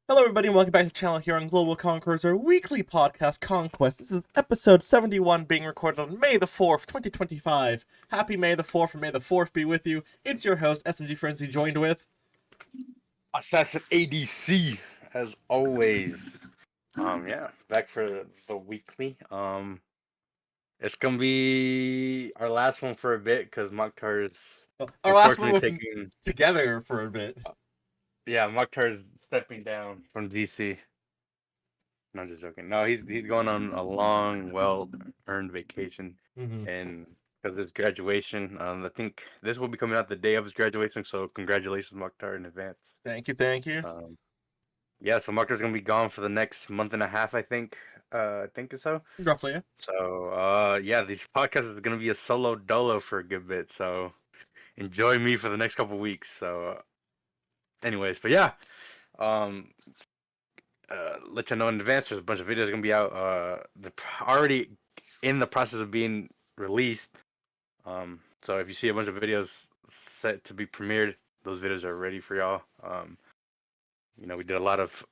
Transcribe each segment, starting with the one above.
Hello, everybody, and welcome back to the channel here on Global Conquerors, our weekly podcast, Conquest. This is episode 71, being recorded on May the 4th, 2025. Happy May the 4th, and May the 4th be with you. It's your host, SMGFrenzy, joined with... AssassinADC, as always. Back for the weekly. It's gonna be our last one for a bit, because Mokhtar's Our last one unfortunately with taking... together for a bit. Mokhtar's stepping down from DC. No, I'm just joking. No, he's going on a long, well-earned vacation, and because of his graduation, I think this will be coming out the day of his graduation. So congratulations, Mokhtar, in advance. Thank you, thank you. So Mokhtar's gonna be gone for the next month and a half, I think. I think so. Roughly, yeah. So these podcasts are gonna be a solo dolo for a good bit. So enjoy me for the next couple weeks. So, anyways, but yeah, let you know in advance. There's a bunch of videos gonna be out. They're already in the process of being released. So if you see a bunch of videos set to be premiered, those videos are ready for y'all. We did a lot of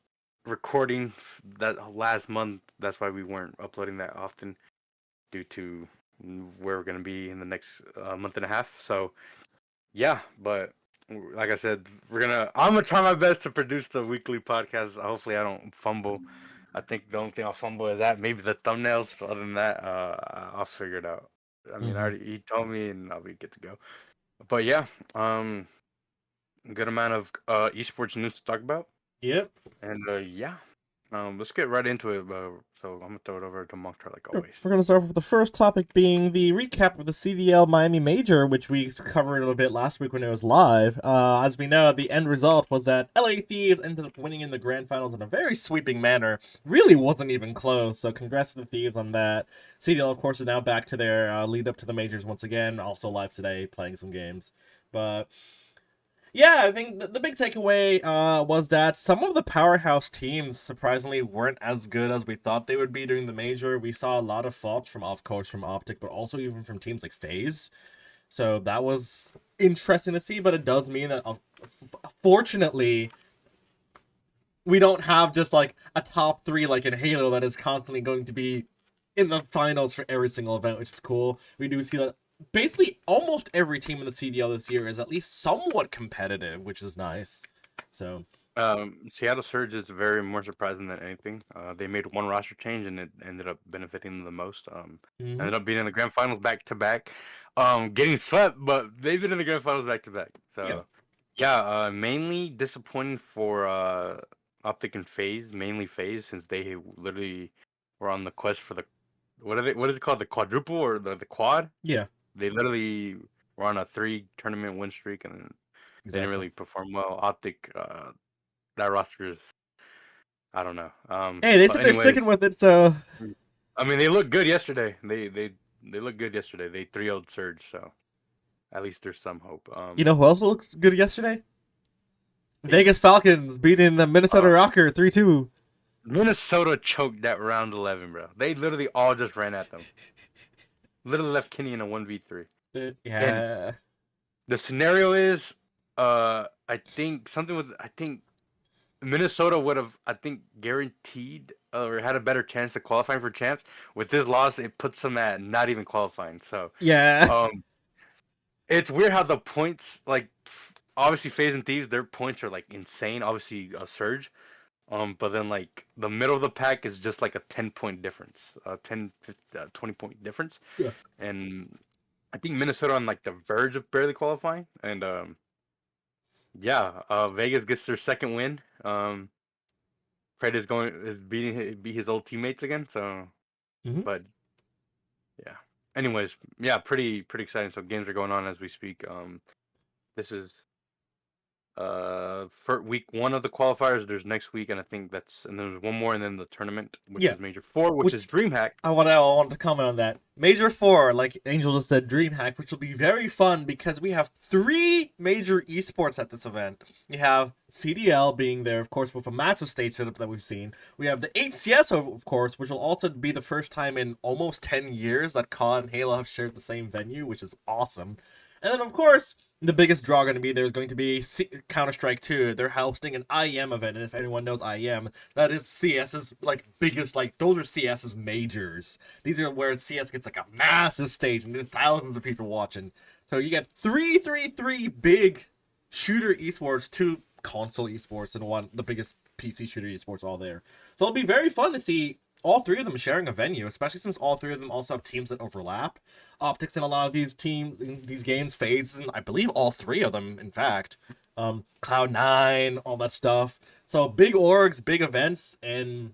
recording that last month. That's why we weren't uploading that often, due to where we're gonna be in the next month and a half. So yeah, but like I said, I'm gonna try my best to produce the weekly podcast. Hopefully I don't fumble. I think the only thing I'll fumble is that maybe the thumbnails, but other than that, I'll figure it out. I mean, he told me, and I'll be good to go. But yeah, good amount of esports news to talk about. Yep. And let's get right into it. So I'm gonna throw it over to Mokhtar, like always. We're going to start with the first topic being the recap of the CDL Miami Major, which we covered a little bit last week when it was live. As we know, the end result was that LA Thieves ended up winning in the grand finals in a very sweeping manner. Really wasn't even close, so congrats to the Thieves on that. CDL, of course, is now back to their lead up to the majors once again, also live today, playing some games. But... yeah, I think the big takeaway was that some of the powerhouse teams surprisingly weren't as good as we thought they would be during the major. We saw a lot of faults from off-course, from Optic, but also even from teams like FaZe. So that was interesting to see, but it does mean that, fortunately, we don't have just like a top 3 like in Halo that is constantly going to be in the finals for every single event, which is cool. We do see that basically almost every team in the CDL this year is at least somewhat competitive, which is nice. So Seattle Surge is very more surprising than anything. They made one roster change, and it ended up benefiting them the most. Ended up being in the grand finals back to back, getting swept, but they've been in the grand finals back to back. So mainly disappointing for Optic and FaZe, mainly FaZe, since they literally were on the quest for the what is it called, the quadruple or the quad? Yeah. They literally were on a 3 tournament win streak, and they didn't really perform well. Optic, that roster is, I don't know. Hey, they said they're sticking with it, so... I mean, they looked good yesterday. They looked good yesterday. They 3-0'd Surge, so at least there's some hope. You know who else looked good yesterday? Vegas Falcons beating the Minnesota Rocker 3-2. Minnesota choked that round 11, bro. They literally all just ran at them. Literally left Kenny in a 1v3. Yeah. And the scenario is, I think Minnesota would have, guaranteed or had a better chance to qualifying for champs. With this loss, it puts them at not even qualifying. So yeah. It's weird how the points, like, obviously FaZe and Thieves, their points are like insane. Obviously a Surge. But then like the middle of the pack is just like a 10-point difference, 20-point difference. Yeah. And I think Minnesota on like the verge of barely qualifying. And Vegas gets their second win. Fred is beat his old teammates again. So, but yeah. Anyways, yeah, pretty exciting. So games are going on as we speak. This is for week 1 of the qualifiers. There's next week, and and there's one more, and then the tournament, which is Major 4, which is DreamHack. I want to comment on that. Major 4, like Angel just said, DreamHack, which will be very fun because we have 3 major esports at this event. You have CDL being there, of course, with a massive stage setup that we've seen. We have the HCS, of course, which will also be the first time in almost 10 years that COD and Halo have shared the same venue, which is awesome. And then, of course, the biggest draw going to be there's going to be Counter-Strike 2. They're hosting an IEM event, and if anyone knows IEM, that is CS's like biggest, like those are CS's majors. These are where CS gets like a massive stage and there's thousands of people watching. So you get three big shooter esports, two console esports, and one the biggest PC shooter esports all there. So it'll be very fun to see all three of them sharing a venue, especially since all three of them also have teams that overlap. Optics in a lot of these teams in these games fades, and I believe all three of them, in fact. Cloud9, all that stuff. So big orgs, big events, and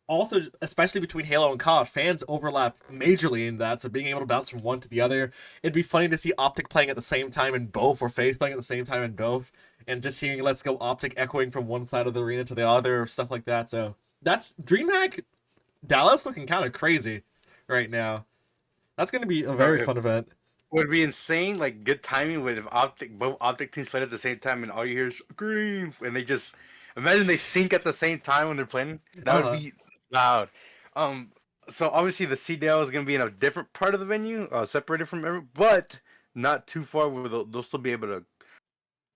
also, especially between Halo and COD, fans overlap majorly in that, so being able to bounce from one to the other, it'd be funny to see Optic playing at the same time in both, or FaZe playing at the same time in both, and just hearing Let's Go Optic echoing from one side of the arena to the other, or stuff like that. So that's DreamHack Dallas looking kind of crazy right now. That's going to be a Bro, very fun event. would be insane, like good timing with if both optic teams played at the same time and all you hear is green and they just imagine they sync at the same time when they're playing. That would Uh-huh. be loud. Um so obviously the CDL is gonna be in a different part of the venue, separated from every but not too far where they'll still be able to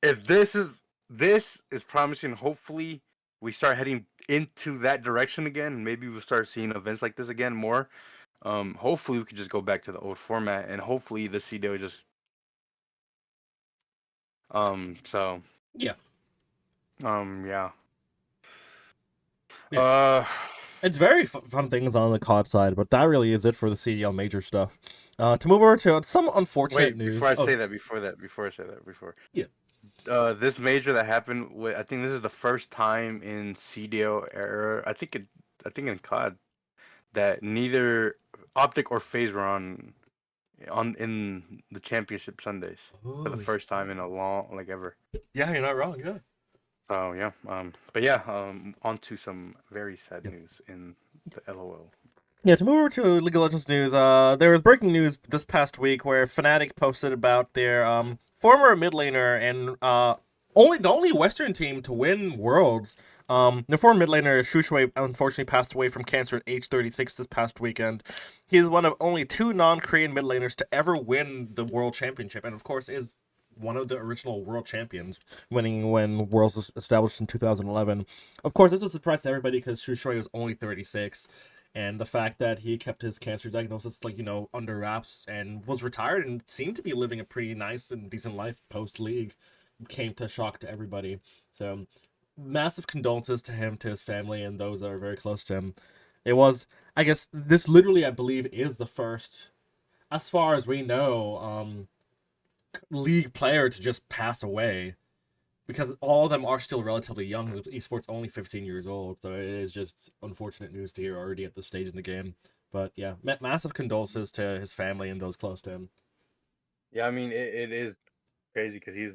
if this is promising, hopefully we start heading into that direction again. Maybe we'll start seeing events like this again more. Hopefully we could just go back to the old format, and hopefully the CDO just so Yeah. yeah. Yeah. Uh, It's very fun things on the COD side, but that really is it for the CDL major stuff. To move over to some unfortunate wait. Before news. I Oh, say that, before I say that, yeah. this major that happened with, I think this is the first time in CDO era. I think in COD that neither Optic or FaZe were on in the championship Sundays for the Oh, first time in a long like ever. yeah, you're not wrong. Yeah. Oh yeah. But yeah. On to some very sad Yeah. news in the LOL. Yeah, to move over to League of Legends news, there was breaking news this past week where Fnatic posted about their former mid laner and only the only Western team to win Worlds. The former mid laner Shushui unfortunately passed away from cancer at age 36 this past weekend. He is one of only two non-Korean mid laners to ever win the World Championship, and of course is one of the original world champions, winning when Worlds was established in 2011. Of course, this was a surprise to everybody because Shushui was only 36, and the fact that he kept his cancer diagnosis under wraps and was retired and seemed to be living a pretty nice and decent life post league came to shock to everybody. So massive condolences to him, to his family, and those that are very close to him. It was, I guess, this literally, I believe, is the first, as far as we know, league player to just pass away, because all of them are still relatively young. Esports only 15 years old, so it is just unfortunate news to hear already at this stage in the game. But yeah, massive condolences to his family and those close to him. Yeah, I mean it is crazy because he's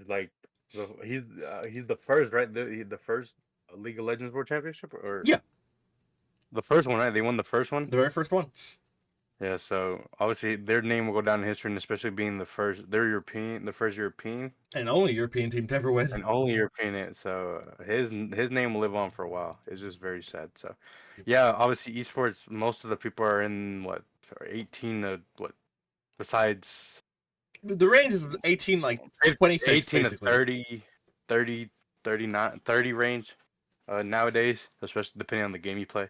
the first, right? The first League of Legends World Championship, or Yeah, the first one, right? They won the first one. the very first one, Yeah, so obviously their name will go down in history, and especially being they're European, the first European and only European team to ever win. and only European. So his name will live on for a while. It's just very sad. So, yeah, obviously esports. Most of the people are in what 18 to what besides The range is 18, like 26, 18 to basically. 30, 39, 30 range nowadays, especially depending on the game you play.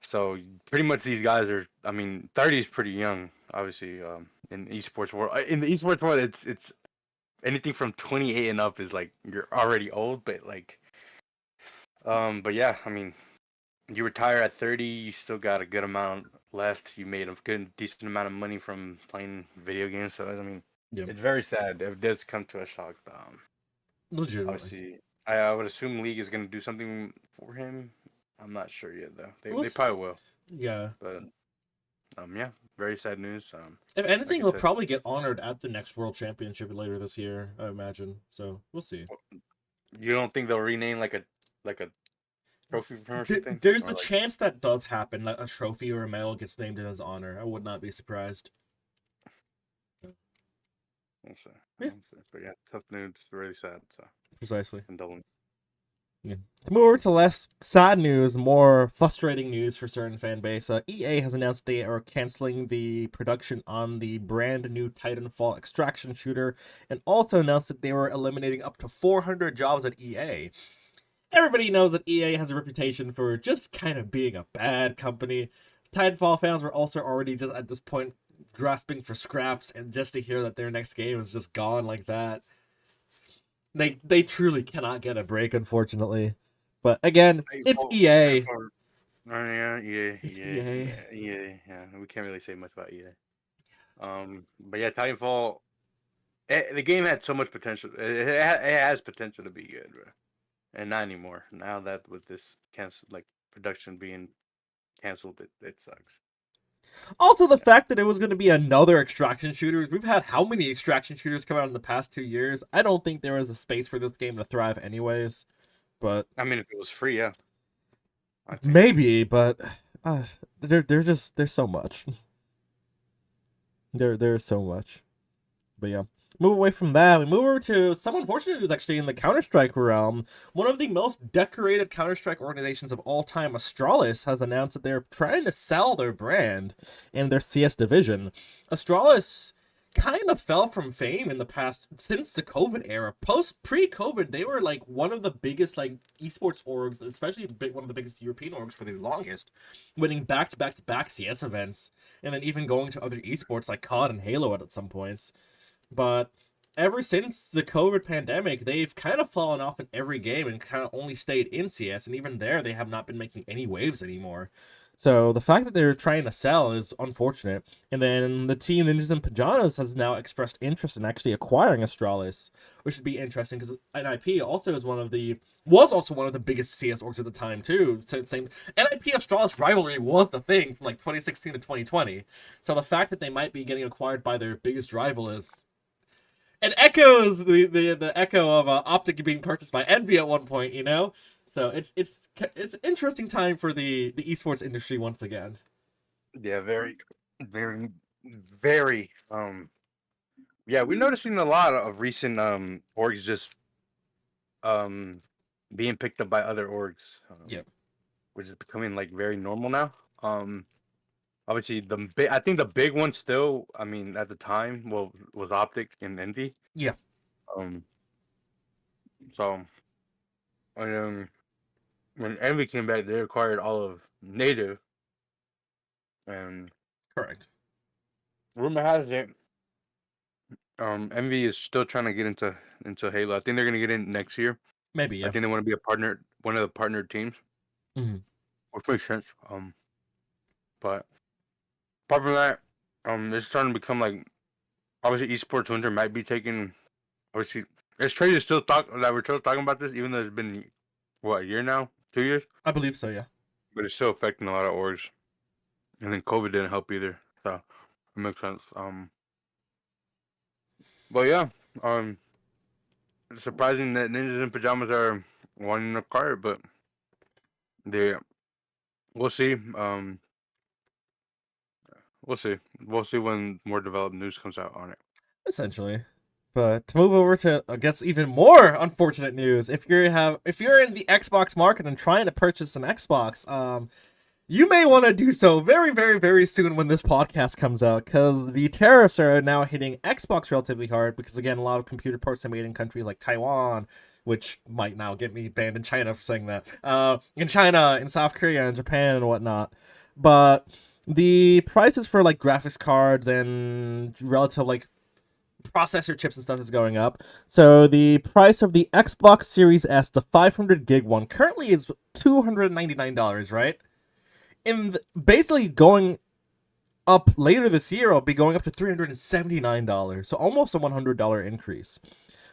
So pretty much these guys are. I mean, 30 is pretty young, obviously. In esports world, in the esports world, it's anything from 28 and up is like you're already old, but like, but yeah, I mean, you retire at 30, you still got a good amount left. You made a good, decent amount of money from playing video games. So I mean, Yeah, it's very sad if it does come to a shock. legitimately. Obviously, I would assume League is going to do something for him. I'm not sure yet though. We'll They see. probably will. Yeah. But yeah, very sad news. If Like anything, I he'll said, probably get honored at the next World Championship later this year, I imagine. So we'll see. you don't think they'll rename like a trophy for him or something, There's or the like chance that does happen, like a trophy or a medal gets named in his honor. I would not be surprised. we'll see. Yeah, We'll see. But yeah, tough news, really sad. So precisely. condolences. Yeah. To move over to less sad news, more frustrating news for certain fan base, EA has announced they are canceling the production on the brand new Titanfall extraction shooter, and also announced that they were eliminating up to 400 jobs at EA. Everybody knows that EA has a reputation for just kind of being a bad company. Titanfall fans were also already just at this point grasping for scraps, and just to hear that their next game is just gone like that, they truly cannot get a break, unfortunately. But again, it's Titanfall, EA. Titanfall. Oh yeah, yeah, It's yeah, EA. yeah, yeah, yeah. We can't really say much about EA. But yeah, Titanfall. The game had so much potential. It has potential to be good, bro. And not anymore. Now that with this cancel, like production being canceled, it sucks. Also, the fact that it was going to be another extraction shooter. We've had how many extraction shooters come out in the past 2 years? I don't think there was a space for this game to thrive, anyways. But I mean, if it was free, yeah, I think. maybe. But there's so much. There's so much. But yeah. Move away from that. We move over to some unfortunate news actually in the Counter-Strike realm. One of the most decorated Counter-Strike organizations of all time, Astralis, has announced that they're trying to sell their brand and their CS division. Astralis kind of fell from fame in the past since the COVID era. Pre-COVID, they were like one of the biggest like esports orgs, especially one of the biggest European orgs for the longest, winning back-to-back CS events, and then even going to other esports like COD and Halo at some points. But ever since the COVID pandemic, they've kind of fallen off in every game and kind of only stayed in CS. And even there, they have not been making any waves anymore. So the fact that they're trying to sell is unfortunate. And then the team Ninjas in Pajamas has now expressed interest in actually acquiring Astralis, which would be interesting because NIP also is was also one of the biggest CS orgs at the time too. Same NIP Astralis rivalry was the thing from like 2016 to 2020. So the fact that they might be getting acquired by their biggest rival is it echoes the echo of Optic being purchased by Envy at one point, you know. So it's an interesting time for the esports industry once again. Yeah, very, very, very. Yeah, we're noticing a lot of recent orgs just um being picked up by other orgs, Yep. which is becoming like very normal now. Obviously I think the big one still, I mean, at the time, well, was Optic and Envy. Yeah. Um, so um, when Envy came back, they acquired all of Native, and Correct. rumor has it, Envy is still trying to get into Halo. I think they're gonna get in next year. Maybe. I Yeah. think they want to be a partner, one of the partnered teams, Hmm. which makes sense. But apart from that, it's starting to become like obviously esports winter might be taking. Obviously, it's crazy to still talk that we're still talking about this, even though it's been what, a year now, 2 years, I believe so. Yeah. but it's still affecting a lot of orgs. And then COVID didn't help either, so it makes sense. But yeah, um, it's surprising that Ninjas in Pajamas are wanting to acquire, but they we'll see. We'll see. We'll see when more developed news comes out on it. Essentially. But to move over to, I guess, even more unfortunate news, if you're in the Xbox market and trying to purchase an Xbox, you may want to do so very, very, very soon when this podcast comes out, because the tariffs are now hitting Xbox relatively hard. Because again, a lot of computer parts are made in countries like Taiwan, which might now get me banned in China for saying that. In China, in South Korea, and Japan, and whatnot. But the prices for like graphics cards and relative like processor chips and stuff is going up. So the price of the Xbox Series S, the 500 gig one, currently is $299, right? Basically going up later this year, it'll be going up to $379, so almost a $100 increase.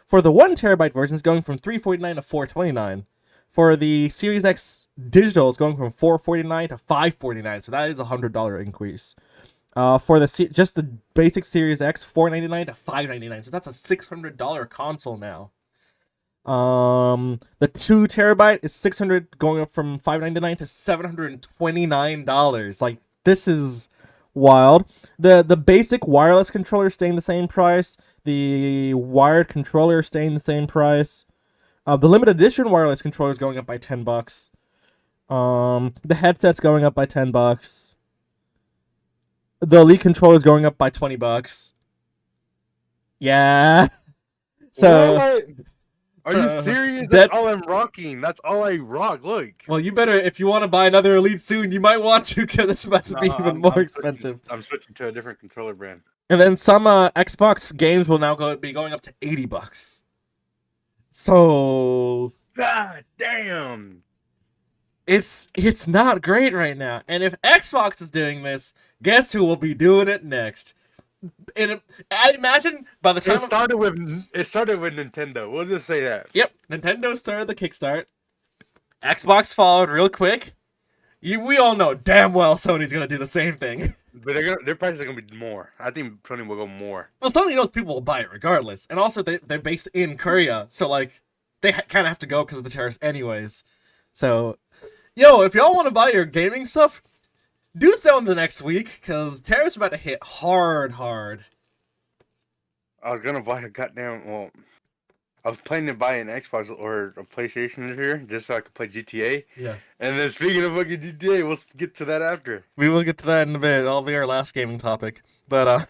For the 1 terabyte version, it's going from $349 to $429. For the Series X digital, it's going from $449 to $549, so that is a $100 increase. For just the basic Series X, $499 to $599, so that's a $600 console now. The 2 terabyte is 600, going up from $599 to $729. Like, this is wild. The basic wireless controller staying the same price. The wired controller staying the same price. The limited edition wireless controller is going up by $10. The headset's going up by $10. The Elite controller is going up by $20. Yeah. So. What? Are you serious? That's all I'm rocking. That's all I rock. Look. Well, you better, if you want to buy another Elite soon, you might want to, because it's about to be even more expensive. I'm switching to a different controller brand. And then some Xbox games will now be going up to $80. So. God damn. It's not great right now. And if Xbox is doing this, guess who will be doing it next? And I imagine by the time it started with Nintendo. We'll just say that. Yep, Nintendo started the kickstart. Xbox followed real quick. We all know damn well Sony's gonna do the same thing. But their prices are gonna be more. I think Sony will go more. Well, Sony knows people will buy it regardless, and also they're based in Korea, so like they kind of have to go because of the tariffs anyways. So, yo, if y'all want to buy your gaming stuff, do so in the next week, because tariffs are about to hit hard. I was gonna buy a goddamn. Well, I was planning to buy an Xbox or a PlayStation this year just so I could play GTA. Yeah. And then speaking of fucking GTA, we'll get to that after. We will get to that in a bit. That'll be our last gaming topic. But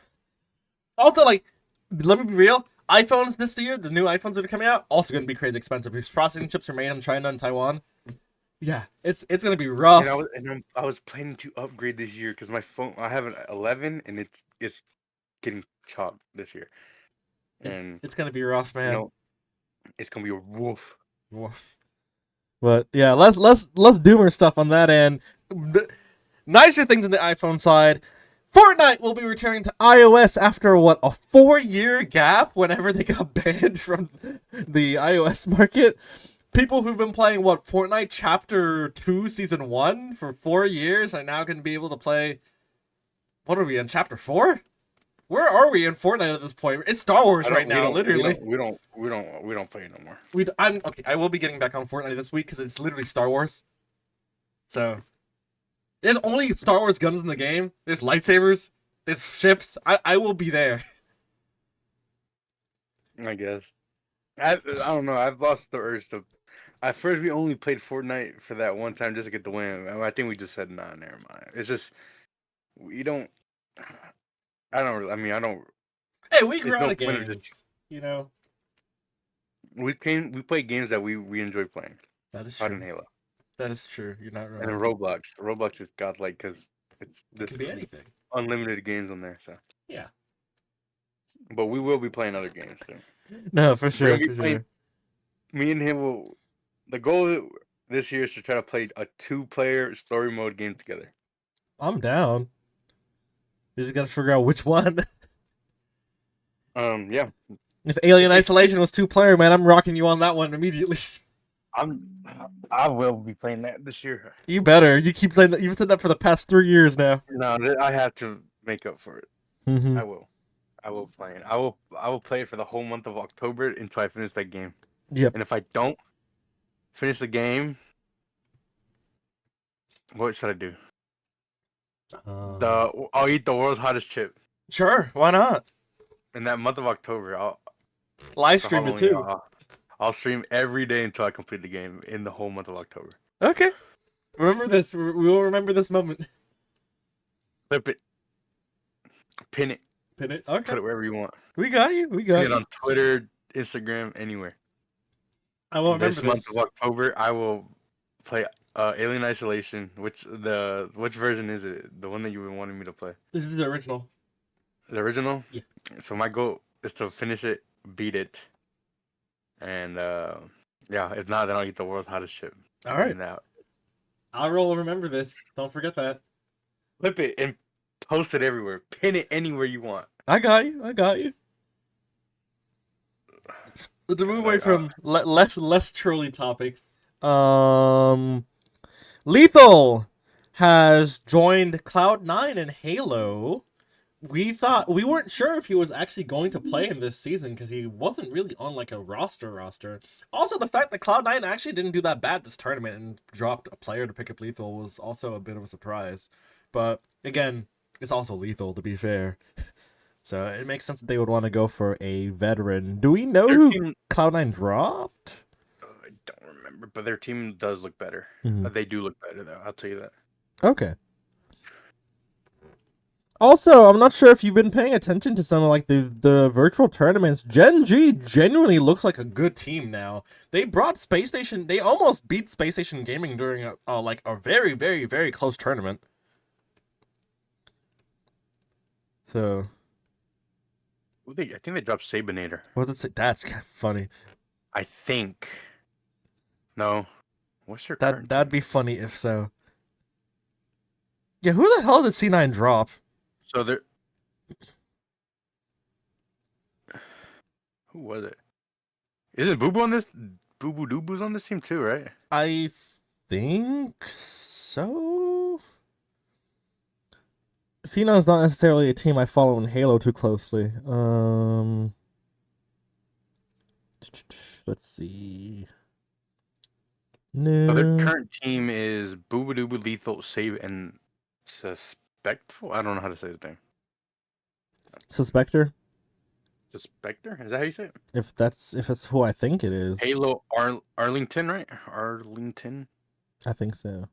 also, like, let me be real. iPhones this year, the new iPhones that are coming out, also going to be crazy expensive because processing chips are made in China and Taiwan. Yeah, it's going to be rough. And I was planning to upgrade this year because my phone, I have an 11 and it's getting chopped this year. And it's going to be rough, man. You know, it's going to be a woof. But yeah, less doomer stuff on that end. Nicer things on the iPhone side. Fortnite will be returning to iOS after a 4-year gap whenever they got banned from the iOS market. People who've been playing Fortnite Chapter 2 Season 1 for 4 years are now going to be able to play. What are we in Chapter 4? Where are we in Fortnite at this point? It's Star Wars right now, literally. We don't play it no more. I will be getting back on Fortnite this week because it's literally Star Wars. So there's only Star Wars guns in the game. There's lightsabers. There's ships. I will be there. I guess. I don't know. I've lost the urge to. At first, we only played Fortnite for that one time just to get the win. I think we just said, nah, never mind. It's just we don't. I don't. Hey, we grew out of games. You know. We play games that we enjoy playing. That is true. And Halo. That is true. You're not wrong. And then Roblox. Roblox is godlike because it can be anything. Unlimited games on there. So yeah. But we will be playing other games too. No, for sure. Me and him will. The goal this year is to try to play a 2-player story mode game together. I'm down. You just gotta figure out which one. Yeah. If Alien Isolation was 2-player, man, I'm rocking you on that one immediately. I will be playing that this year. You better. You keep saying that. You've said that for the past 3 years now. No, I have to make up for it. Mm-hmm. I will play it. I will play it for the whole month of October until I finish that game. Yep. And if I don't finish the game, what should I do? I'll eat the world's hottest chip. Sure, why not? In that month of October, I'll live stream it too. I'll stream every day until I complete the game in the whole month of October. Okay. Remember this. We will remember this moment. Clip it. Pin it. Okay. Put it wherever you want. We got you. Put it on Twitter, Instagram, anywhere. I will remember this month of October. I will play Alien Isolation. Which version is it? The one that you've been wanting me to play? This is the original. The original? Yeah. So my goal is to finish it, beat it, and yeah. If not, then I'll eat the world's hottest chip. All right. I will remember this. Don't forget that. Flip it and post it everywhere. Pin it anywhere you want. I got you. To move away from less trolly topics, Lethal has joined Cloud9 in Halo. We weren't sure if he was actually going to play in this season because he wasn't really on like a roster. Also, the fact that Cloud9 actually didn't do that bad this tournament and dropped a player to pick up Lethal was also a bit of a surprise. But again, it's also Lethal, to be fair. So it makes sense that they would want to go for a veteran. Do we know who Cloud9 dropped? remember, but their team does look better. Mhm. They do look better, though. I'll tell you that. Okay. Also, I'm not sure if you've been paying attention to some of like the virtual tournaments. Gen G genuinely looks like a good team now. They brought Space Station. They almost beat Space Station Gaming during a very very very close tournament. So I think they dropped Sabinator. what does it say? That's funny. I think. No. What's their That'd current? that'd be funny if so. Yeah, who the hell did C9 drop? So they're. Who was it? Isn't Boo Boo on this? Boo Boo Doo Boo's on this team too, right? I think so. C9's not necessarily a team I follow in Halo too closely. Let's see. No. So their current team is Boo Boo Doo Boo, Lethal, Save, and Suspectful. I don't know how to say his name. Suspector? Suspector? Is that how you say it? If it's who I think it is. Halo Arlington, right? Arlington. I think so.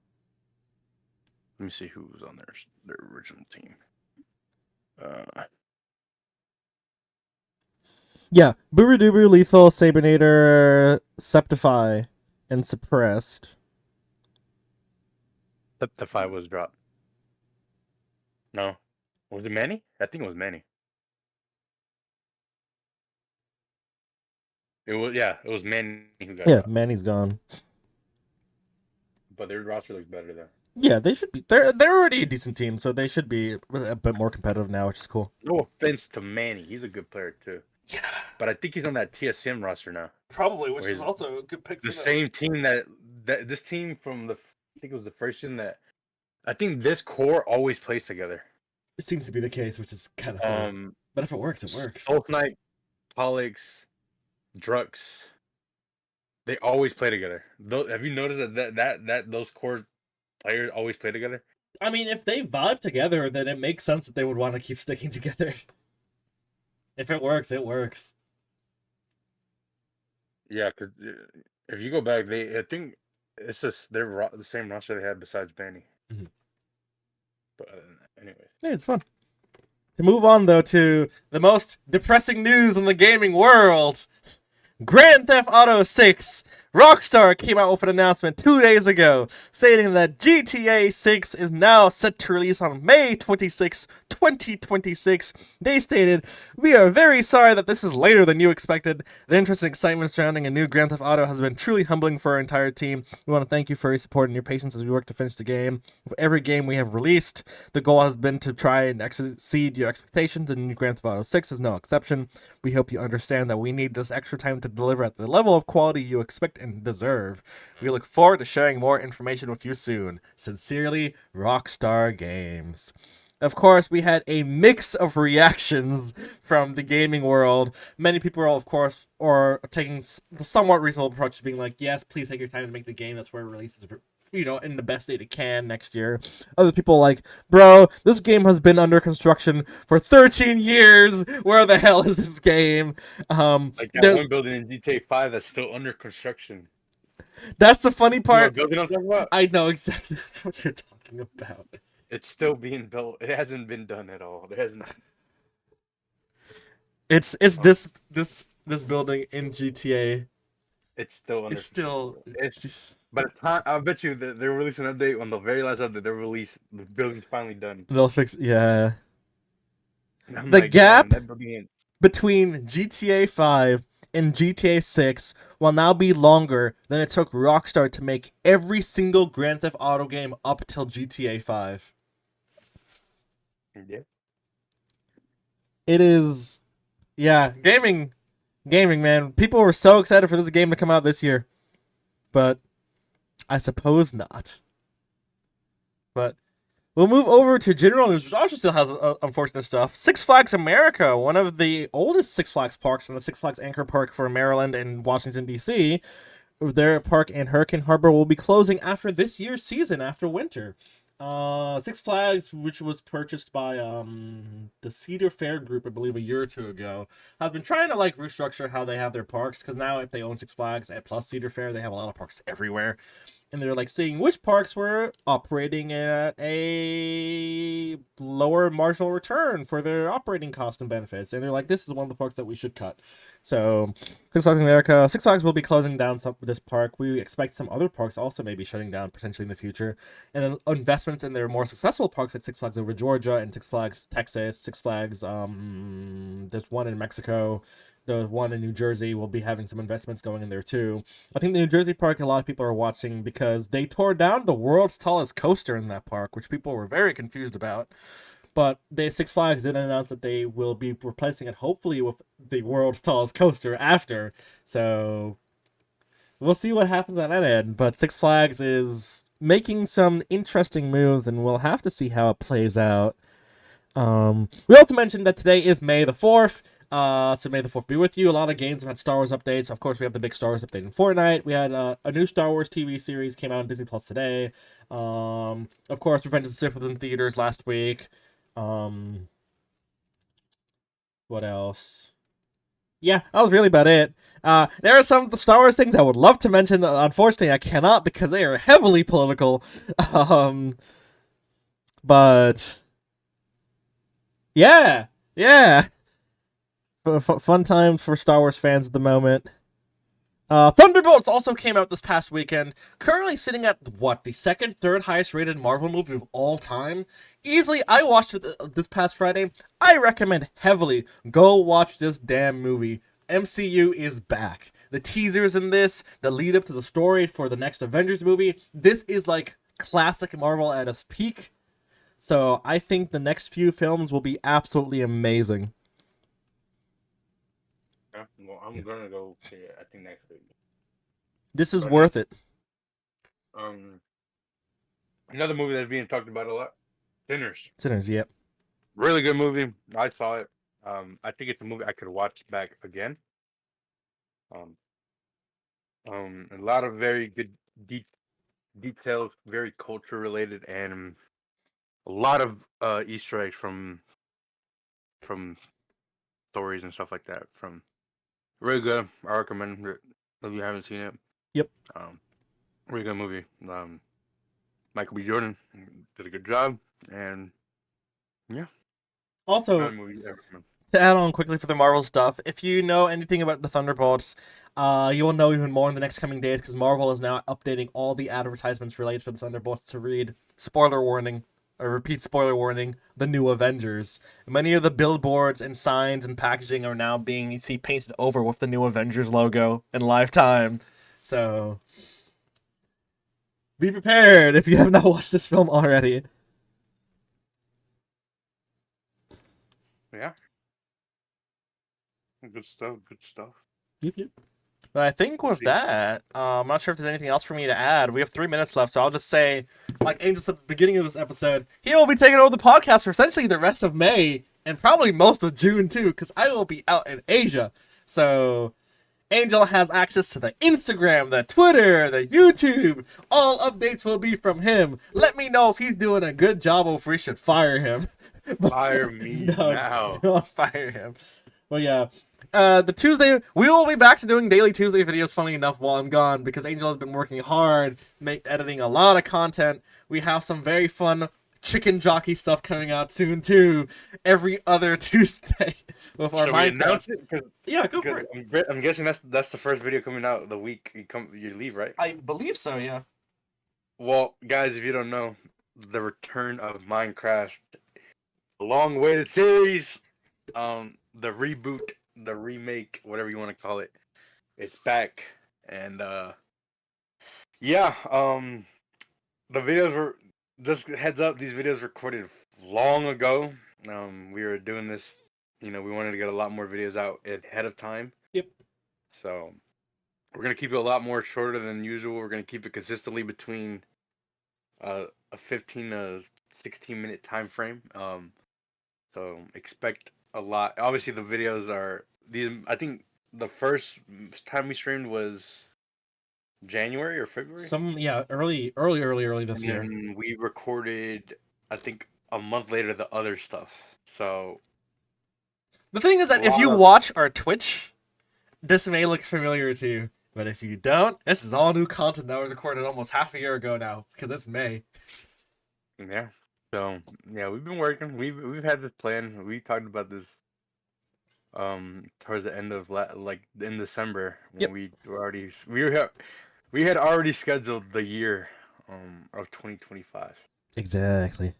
Let me see who was on their original team. Yeah, Boober Doober, Lethal, Sabinator, Septify, and Suppressed. Septify was dropped. No. Was it Manny? I think it was Manny. It was Manny who got dropped. Manny's gone. But their roster looks better though. Yeah, they should be. They're already a decent team, so they should be a bit more competitive now, which is cool. No offense to Manny, he's a good player too. Yeah, but I think he's on that TSM roster now. Probably, which is also a good pick. The same team that this team from I think it was the first team that I think this core always plays together. It seems to be the case, which is kind of funny. But if it works, it works. Fortnite, Pollux, Drux, they always play together. Have you noticed that those core players always play together? I mean, if they vibe together, then it makes sense that they would want to keep sticking together. If it works, it works. Yeah, because if you go back, I think it's just they're the same roster they had besides Benny. Mm-hmm. But anyways, yeah, it's fun. To move on though to the most depressing news in the gaming world. Grand Theft Auto 6, Rockstar came out with an announcement 2 days ago stating that GTA 6 is now set to release on May 26, 2026. They stated, "We are very sorry that this is later than you expected. The interest and excitement surrounding a new Grand Theft Auto has been truly humbling for our entire team. We want to thank you for your support and your patience as we work to finish the game. For every game we have released, the goal has been to try and exceed your expectations, and Grand Theft Auto 6 is no exception. We hope you understand that we need this extra time to deliver at the level of quality you expect and deserve. We look forward to sharing more information with you soon. Sincerely, Rockstar Games." Of course, we had a mix of reactions from the gaming world. Many people are, of course, taking the somewhat reasonable approach to being like, yes, please take your time to make the game. That's where it releases, in the best state it can next year. Other people like, bro, this game has been under construction for 13 years. Where the hell is this game? like that one building in GTA 5 that's still under construction. That's the funny part. You know what building I'm talking about? I know exactly what you're talking about. It's still being built. It hasn't been done at all. There hasn't. It's this building in GTA. It's still under. It's still. By the time I bet you that they'll release an update on the very last update, they'll release the building's finally done. They'll fix. Yeah. The gap between GTA 5 and GTA 6 will now be longer than it took Rockstar to make every single Grand Theft Auto game up till GTA 5. Yeah. It is. Yeah, gaming, man. People were so excited for this game to come out this year. But I suppose not. But we'll move over to general news, which also still has unfortunate stuff. Six Flags America, one of the oldest Six Flags parks, and the Six Flags Anchor Park for Maryland and Washington, D.C., their park in Hurricane Harbor will be closing after this year's season, after winter. Six Flags, which was purchased by the Cedar Fair Group, I believe, a year or two ago, has been trying to like restructure how they have their parks. Because now, if they own Six Flags and plus Cedar Fair, they have a lot of parks everywhere, and they're like seeing which parks were operating at a lower marginal return for their operating cost and benefits, and they're like, this is one of the parks that we should cut. So Six Flags America, Six Flags will be closing down this park. We expect some other parks also may be shutting down potentially in the future, and then investments in their more successful parks like Six Flags Over Georgia and Six Flags Texas, Six Flags there's one in Mexico, the one in New Jersey will be having some investments going in there too. I think the New Jersey park a lot of people are watching because they tore down the world's tallest coaster in that park, which people were very confused about. But the Six Flags did announce that they will be replacing it hopefully with the world's tallest coaster after. So we'll see what happens on that end. But Six Flags is making some interesting moves, and we'll have to see how it plays out. We also mentioned that today is May the 4th. So May the 4th be with you. A lot of games have had Star Wars updates. Of course, we have the big Star Wars update in Fortnite. We had a new Star Wars TV series came out on Disney Plus today. Of course, Revenge of the Sith was in theaters last week. What else? Yeah, that was really about it. There are some of the Star Wars things I would love to mention. Unfortunately, I cannot because they are heavily political. Um, but yeah, yeah. Fun times for Star Wars fans at the moment. Thunderbolts also came out this past weekend, currently sitting at what, the second, third highest rated Marvel movie of all time. Easily, I watched it this past Friday. I recommend heavily go watch this damn movie. MCU is back. The teasers in this, the lead up to the story for the next Avengers movie. This is like classic Marvel at its peak. So I think the next few films will be absolutely amazing. Yeah, well, I'm gonna go see it. I think next week. This is But worth it. um, another movie that's being talked about a lot, Sinners. Sinners, yep. Really good movie. I saw it. I think it's a movie I could watch back again. Um, a lot of very good de- details, very culture related, and a lot of Easter eggs from stories and stuff like that. From really good. I recommend it if you haven't seen it. Yep. Um, really good movie. Michael B. Jordan did a good job, and yeah, Also, another movie I recommend. to add on quickly for the Marvel stuff, if you know anything about the Thunderbolts, you will know even more in the next coming days because Marvel is now updating all the advertisements related to the Thunderbolts to read spoiler warning, or repeat spoiler warning, the new Avengers. Many of the billboards and signs and packaging are now being, you see, painted over with the new Avengers logo in Lifetime. So be prepared if you have not watched this film already. Yeah, good stuff. Good stuff. Yep, yep. But I think with See, that, I'm not sure if there's anything else for me to add. We have 3 minutes left, so I'll just say, like Angel said at the beginning of this episode, he will be taking over the podcast for essentially the rest of May and probably most of June too, because I will be out in Asia. So Angel has access to the Instagram, the Twitter, the YouTube. All updates will be from him. Let me know if he's doing a good job or if we should fire him. fire me No, now. don't fire him. Well, yeah. The Tuesday, we will be back to doing daily Tuesday videos, funny enough, while I'm gone, because Angel has been working hard, editing a lot of content. We have some very fun chicken jockey stuff coming out soon, too, every other Tuesday with our Should we Minecraft. announce it? Yeah, go for it. I'm guessing that's the first video coming out the week you leave, right? I believe so, yeah. Well, guys, if you don't know, the return of Minecraft, a long-awaited series, the reboot, the remake, whatever you want to call it, it's back, and yeah, the videos were just heads up. These videos recorded long ago. We were doing this, we wanted to get a lot more videos out ahead of time. Yep. So we're gonna keep it a lot more shorter than usual. We're gonna keep it consistently between a 15 to 16 minute time frame. So expect a lot. Obviously, the videos are these. I think the first time we streamed was January or February. Early this And year. then we recorded, I think, a month later the other stuff. So The thing is a that if lot you of watch our Twitch, this may look familiar to you, but if you don't, this is all new content that was recorded almost half a year ago now, because it's May. yeah. So yeah, we've been working. We've had this plan. We talked about this towards the end of like in December when Yep. we had already scheduled the year of 2025. Exactly.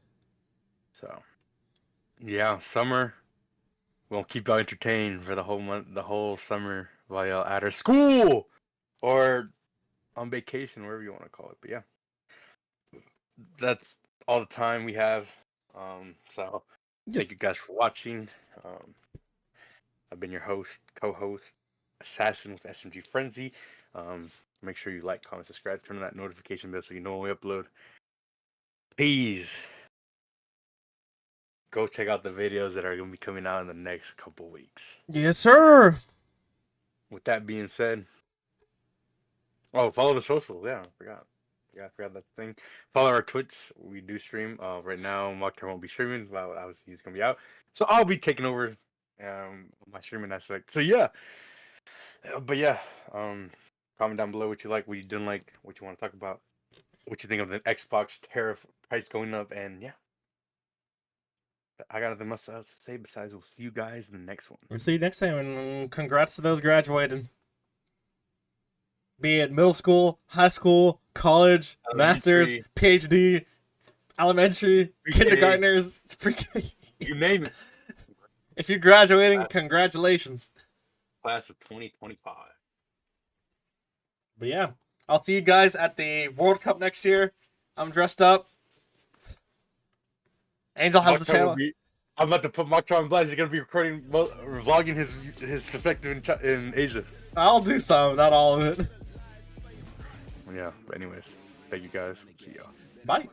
So yeah, summer. We'll keep y'all entertained for the whole month, the whole summer while y'all at our school or on vacation, wherever you want to call it. But yeah, that's all the time we have. So Yep. thank you guys for watching. I've been your host, co-host, Assassin with SMGFrenzy. Make sure you like, comment, subscribe, turn on that notification bell so you know when we upload. Please go check out the videos that are going to be coming out in the next couple weeks. Yes, sir. With that being said, oh, follow the socials. Yeah, I forgot. Yeah, I forgot that thing. Follow our Twitch. We do stream. Right now, Mokhtar won't be streaming. Well, obviously, he's gonna be out, so I'll be taking over my streaming aspect. So yeah, but yeah, comment down below what you like, what you didn't like, what you want to talk about, what you think of the Xbox tariff price going up, and yeah, I got nothing else to say besides we'll see you guys in the next one. We'll see you next time, and congrats to those graduating. Be it middle school, high school, college, masters, PhD, elementary, kindergartners, pre-K. You name it. If you're graduating, congratulations. Class of 2025. But yeah, I'll see you guys at the World Cup next year. I'm dressed up. Angel has the channel. I'm about to put Mokhtar on blast. He's gonna be vlogging his perspective in Asia. I'll do some, not all of it. Yeah. But anyways, thank you guys. See y'all. Bye.